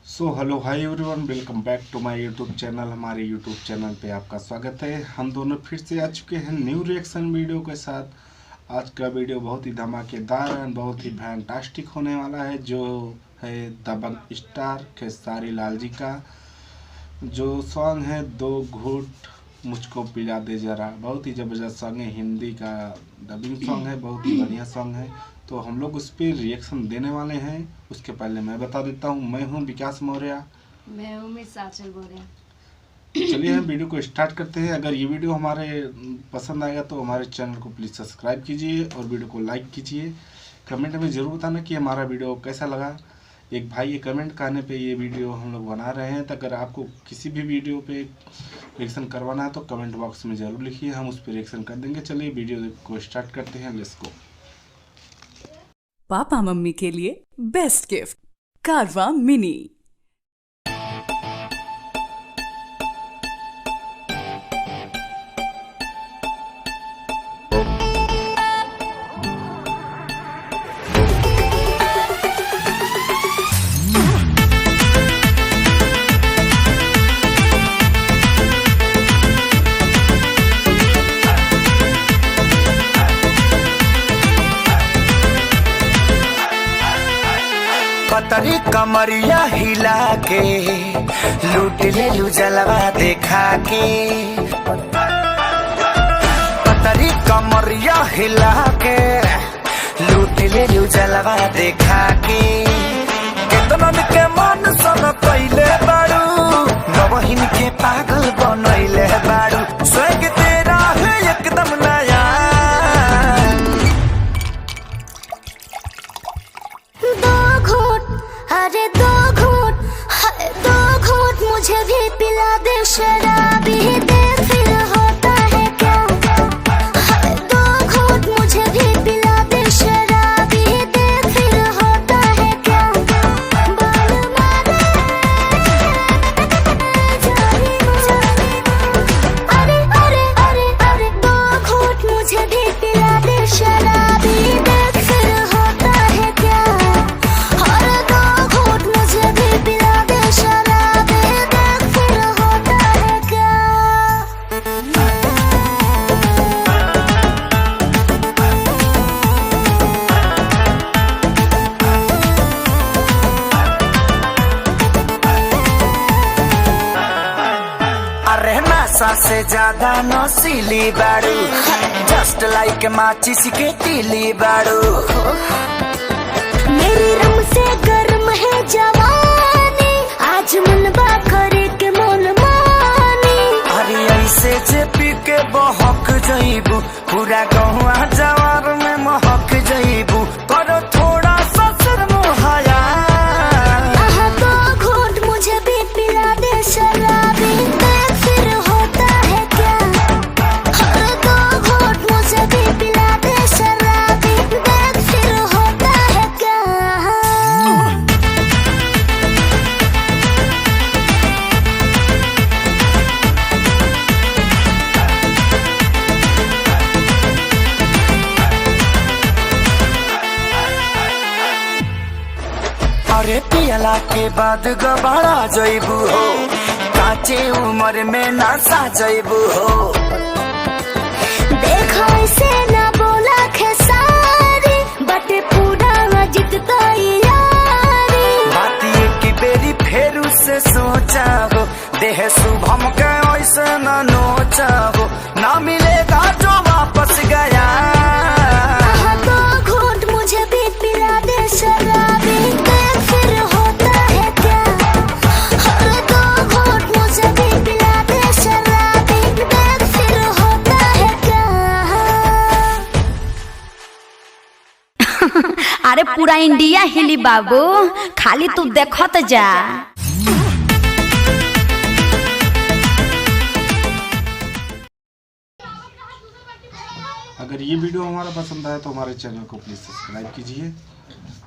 So hello hi everyone, welcome back to my YouTube channel. हमारे YouTube channel पे आपका स्वागत है। हम दोनों फिर से आ चुके हैं न्यू रिएक्शन वीडियो के साथ। आज का वीडियो बहुत ही धमाकेदार एंड बहुत ही फैंटास्टिक होने वाला है, जो है दबंग स्टार खेसारी लाल जी का जो सॉन्ग है दो घूंट मुझको पिला दे जरा। बहुत ही ज़बरदस्त सॉन्ग है, हिंदी का डबिंग सॉन्ग है, बहुत ही बढ़िया सॉन्ग है। तो हम लोग उस पर रिएक्शन देने वाले हैं। उसके पहले मैं बता देता हूँ, मैं हूँ विकास मौर्य। मैं हूँ मिस आंचल मौर्य। चलिए हम वीडियो को स्टार्ट करते हैं। अगर ये वीडियो हमारे पसंद आएगा तो हमारे चैनल को प्लीज़ सब्सक्राइब कीजिए और वीडियो को लाइक कीजिए। कमेंट में ज़रूर बताना कि हमारा वीडियो कैसा लगा। एक भाई ये कमेंट करने पे ये वीडियो हम लोग बना रहे हैं। तो अगर आपको किसी भी वीडियो पे रिएक्शन करवाना है तो कमेंट बॉक्स में ज़रूर लिखिए, हम उस पर रिएक्शन कर देंगे। चलिए वीडियो को स्टार्ट करते हैं, लेट्स गो। पापा मम्मी के लिए बेस्ट गिफ्ट कारवा मिनी। पतरी कमरिया हिला के लूट ले लू जलवा देखा के। पतरी कमरिया हिला के लूट ले लू जलवा देखा के। केतनन के मन सन पहिले बाड़ू, नवहिन के पागल बनैले बाड़ू। स्वर्ग तेरा है एकदम नया। अरे दो घूंट मुझे भी पिला दे शराबी दे, फिर होता है क्या। दो घूंट मुझे भी पिला दे शराबी दे, फिर होता है क्या। बाल मारे अरे अरे अरे अरे दो घूंट मुझे भी पिला दे शराबी दे, फिर होता है क्या। नशा से ज्यादा नशीली बाड़ू, जस्ट लाइक माचिस के तीली बाड़ू। मेरी रम से गर्म है जवानी, आज मनबा करे के मन मानी। अरे ऐसे जे पी के बहक जइबू, पूरा गहुआ जवार में महक जइबू। करो थोड़ा सा शर्म हया। दो घूंट मुझे भी पिला दे शराबी दे, फिर होता है क्या। दो घूंट मुझे भी पिला दे शराबी दे, फिर होता है क्या। अरे पियला के बाद गबाड़ा जइबू हो, काचे उम्र में नशा जइबू हो। देखो इसे ना बोला खेसारी, बटे पूरा जितता यारी। बाती की बेरी फेरू से सोचा हो, देह शुभम के ऐसे न नोचा हो। ना मिलेगा जो वापस गया। दो घूंट मुझे भी पिला दे शराबी दे, फिर होता है क्या। दो घूंट मुझे भी पिला दे शराबी दे, फिर होता है क्या। अरे पूरा इंडिया हिली बाबू, खाली तू देखत जा। अगर ये वीडियो हमारा पसंद आया तो हमारे चैनल को प्लीज़ सब्सक्राइब कीजिए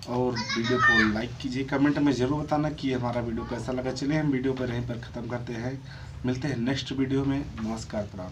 और वीडियो को लाइक कीजिए। कमेंट में ज़रूर बताना कि हमारा वीडियो कैसा लगा। चलिए हम वीडियो पर यहीं पर ख़त्म करते हैं, मिलते हैं नेक्स्ट वीडियो में। नमस्कार, प्रणाम।